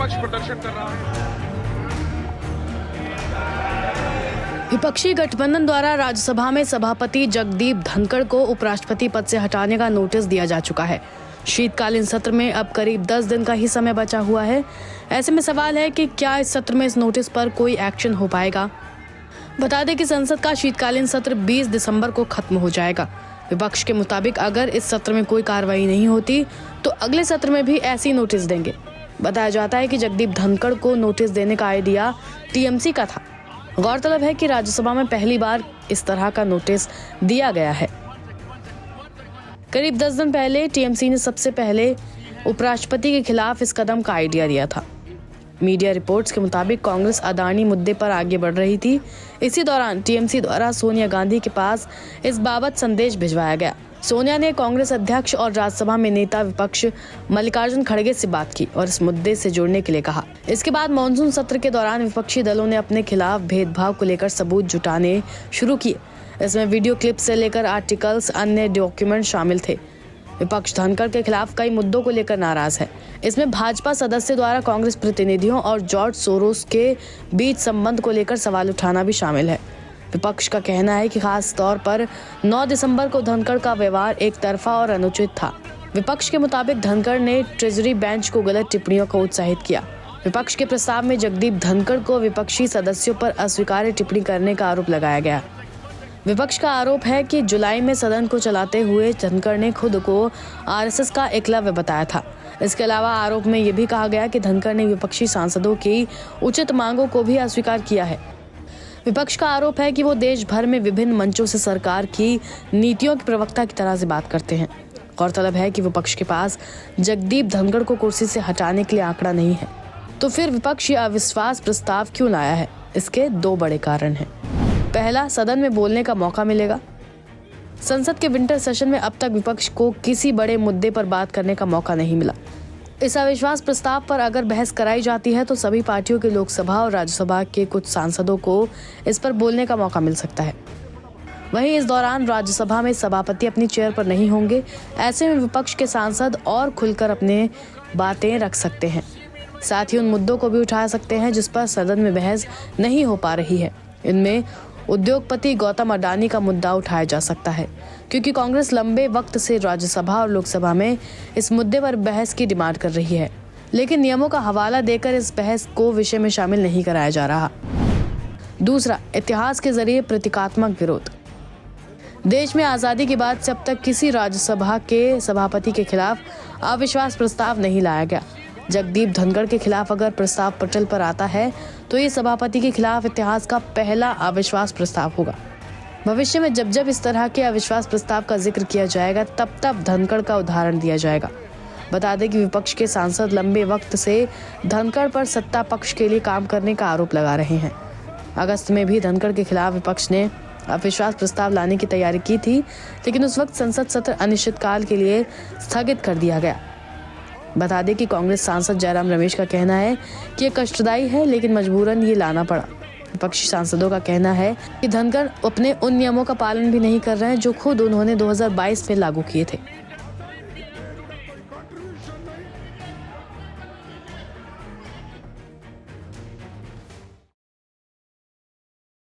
विपक्ष प्रदर्शन कर रहा है। विपक्षी गठबंधन द्वारा राज्यसभा में सभापति जगदीप धनखड़ को उपराष्ट्रपति पद से हटाने का नोटिस दिया जा चुका है। शीतकालीन सत्र में अब करीब 10 दिन का ही समय बचा हुआ है। ऐसे में सवाल है कि क्या इस सत्र में इस नोटिस पर कोई एक्शन हो पाएगा। बता दें कि संसद का शीतकालीन सत्र 20 दिसंबर को खत्म हो जाएगा। विपक्ष के मुताबिक अगर इस सत्र में कोई कार्रवाई नहीं होती तो अगले सत्र में भी ऐसी नोटिस देंगे। बताया जाता है कि जगदीप धनखड़ को नोटिस देने का आइडिया टीएमसी का था। गौरतलब है कि राज्यसभा में पहली बार इस तरह का नोटिस दिया गया है। करीब 10 दिन पहले टीएमसी ने सबसे पहले उपराष्ट्रपति के खिलाफ इस कदम का आइडिया दिया था। मीडिया रिपोर्ट्स के मुताबिक कांग्रेस अदानी मुद्दे पर आगे बढ़ रही थी। इसी दौरान टीएमसी द्वारा सोनिया गांधी के पास इस बाबत संदेश भिजवाया गया। सोनिया ने कांग्रेस अध्यक्ष और राज्यसभा में नेता विपक्ष मल्लिकार्जुन खड़गे से बात की और इस मुद्दे से जुड़ने के लिए कहा। इसके बाद मॉनसून सत्र के दौरान विपक्षी दलों ने अपने खिलाफ भेदभाव को लेकर सबूत जुटाने शुरू किए। इसमें वीडियो क्लिप से लेकर आर्टिकल्स, अन्य डॉक्यूमेंट शामिल थे। विपक्ष धनखड़ के खिलाफ कई मुद्दों को लेकर नाराज है। इसमें भाजपा सदस्य द्वारा कांग्रेस प्रतिनिधियों और जॉर्ज सोरोस के बीच संबंध को लेकर सवाल उठाना भी शामिल है। विपक्ष का कहना है कि खास तौर पर 9 दिसंबर को धनखड़ का व्यवहार एक तरफा और अनुचित था। विपक्ष के मुताबिक धनखड़ ने ट्रेजरी बेंच को गलत टिप्पणियों को उत्साहित किया। विपक्ष के प्रस्ताव में जगदीप धनखड़ को विपक्षी सदस्यों पर अस्वीकार्य टिप्पणी करने का आरोप लगाया गया। विपक्ष का आरोप है कि जुलाई में सदन को चलाते हुए धनखड़ ने खुद को आरएसएस का एकलव्य बताया था। इसके अलावा आरोप में यह भी कहा गया कि धनखड़ ने विपक्षी सांसदों की उचित मांगों को भी अस्वीकार किया है। विपक्ष का आरोप है कि वो देश भर में विभिन्न मंचों से सरकार की नीतियों के प्रवक्ता की तरह से बात करते हैं। गौरतलब है कि विपक्ष के पास जगदीप धनखड़ को कुर्सी से हटाने के लिए आंकड़ा नहीं है। तो फिर विपक्ष ये अविश्वास प्रस्ताव क्यों लाया है? इसके 2 बड़े कारण हैं। पहला, सदन में बोलने का मौका मिलेगा। संसद के विंटर सेशन में अब तक विपक्ष को किसी बड़े मुद्दे पर बात करने का मौका नहीं मिला। इस अविश्वास प्रस्ताव पर अगर बहस कराई जाती है तो सभी पार्टियों के लोकसभा और राज्यसभा के कुछ सांसदों को इस पर बोलने का मौका मिल सकता है। वहीं इस दौरान राज्यसभा में सभापति अपनी चेयर पर नहीं होंगे। ऐसे में विपक्ष के सांसद और खुलकर अपने बातें रख सकते हैं। साथ ही उन मुद्दों को भी उठा सकते हैं जिस पर सदन में बहस नहीं हो पा रही है। इनमें उद्योगपति गौतम अडानी का मुद्दा उठाया जा सकता है, क्योंकि कांग्रेस लंबे वक्त से राज्यसभा और लोकसभा में इस मुद्दे पर बहस की डिमांड कर रही है, लेकिन नियमों का हवाला देकर इस बहस को विषय में शामिल नहीं कराया जा रहा। दूसरा, इतिहास के जरिए प्रतीकात्मक विरोध। देश में आजादी के बाद से अब तक किसी राज्यसभा के सभापति के खिलाफ अविश्वास प्रस्ताव नहीं लाया गया। जगदीप धनखड़ के खिलाफ अगर प्रस्ताव पटल पर आता है तो ये सभापति के खिलाफ इतिहास का पहला अविश्वास प्रस्ताव होगा। भविष्य में जब जब इस तरह के अविश्वास प्रस्ताव का जिक्र किया जाएगा तब धनखड़ का उदाहरण दिया जाएगा। बता दें कि विपक्ष के सांसद लंबे वक्त से धनखड़ पर सत्ता पक्ष के लिए काम करने का आरोप लगा रहे हैं। अगस्त में भी धनखड़ के खिलाफ विपक्ष ने अविश्वास प्रस्ताव लाने की तैयारी की थी, लेकिन उस वक्त संसद सत्र अनिश्चितकाल के लिए स्थगित कर दिया गया। बता दें कि कांग्रेस सांसद जयराम रमेश का कहना है कि ये कष्टदायी है, लेकिन मजबूरन ये लाना पड़ा। विपक्षी सांसदों का कहना है कि धनखड़ अपने उन नियमों का पालन भी नहीं कर रहे हैं जो खुद उन्होंने 2022 में लागू किए थे।